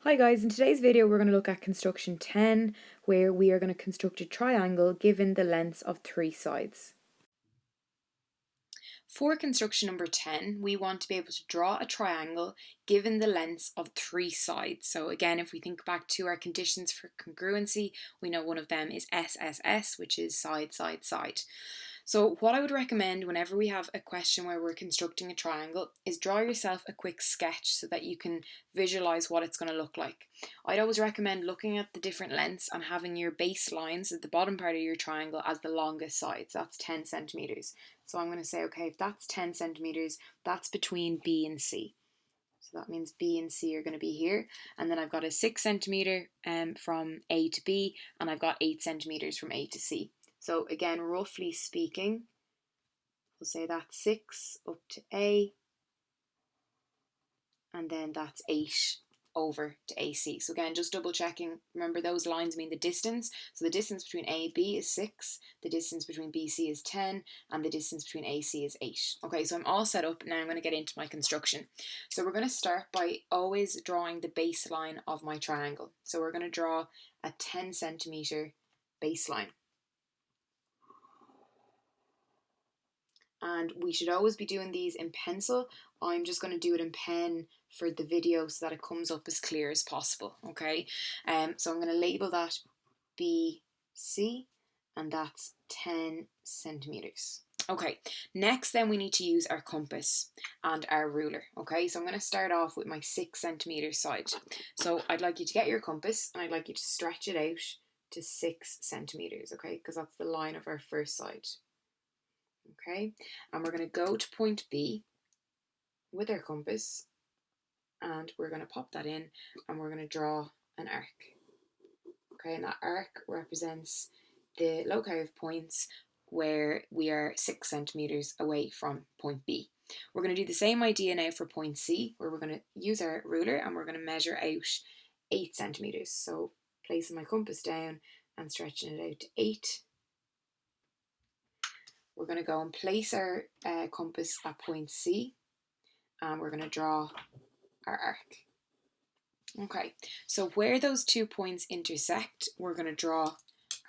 Hi guys, in today's video we're going to look at construction 10 where we are going to construct a triangle given the lengths of 3 sides. For construction number 10, we want to be able to draw a triangle given the lengths of 3 sides. So again, if we think back to our conditions for congruency, we know one of them is SSS, which is side, side, side. So what I would recommend whenever we have a question where we're constructing a triangle is draw yourself a quick sketch so that you can visualize what it's going to look like. I'd always recommend looking at the different lengths and having your baselines at the bottom part of your triangle as the longest sides. That's 10 centimeters. So I'm going to say, okay, if that's 10 centimeters, that's between B and C. So that means B and C are going to be here. And then I've got a 6 centimeter from A to B, and I've got 8 centimeters from A to C. So again, roughly speaking, we'll say that's 6 up to A, and then that's 8 over to AC. So again, just double checking, remember those lines mean the distance. So the distance between A and B is 6, the distance between BC is 10, and the distance between AC is 8. Okay, so I'm all set up. Now I'm going to get into my construction. So we're going to start by always drawing the baseline of my triangle. So we're going to draw a 10 centimeter baseline. And we should always be doing these in pencil. I'm just going to do it in pen for the video so that it comes up as clear as possible, okay? So I'm going to label that BC, and that's 10 centimeters. Okay, next then we need to use our compass and our ruler, okay? So I'm going to start off with my 6 centimeter side. So I'd like you to get your compass and I'd like you to stretch it out to 6 centimeters, okay? Because that's the line of our first side. Okay, and we're going to go to point B with our compass and we're going to pop that in and we're going to draw an arc. Okay, and that arc represents the loci of points where we are 6 centimeters away from point B. We're going to do the same idea now for point C, where we're going to use our ruler and we're going to measure out 8 centimeters. So placing my compass down and stretching it out to 8. We're going to go and place our compass at point C and we're going to draw our arc. Okay, so where those 2 points intersect, we're going to draw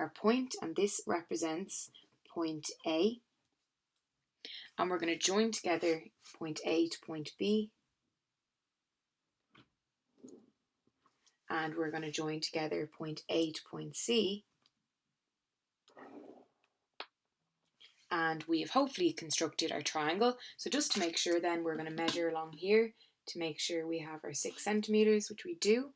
our point, and this represents point A. And we're going to join together point A to point B. And we're going to join together point A to point C. And we have hopefully constructed our triangle. So just to make sure then, we're going to measure along here to make sure we have our 6 centimeters, which we do.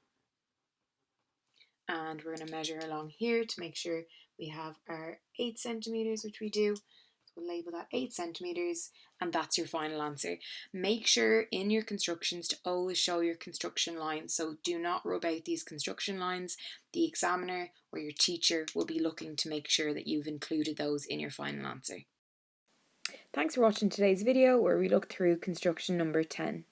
And we're going to measure along here to make sure we have our 8 centimeters, which we do. So we'll label that 8 centimeters, and that's your final answer. Make sure in your constructions to always show your construction lines. So do not rub out these construction lines. The examiner or your teacher will be looking to make sure that you've included those in your final answer. Thanks for watching today's video where we look through construction number 10.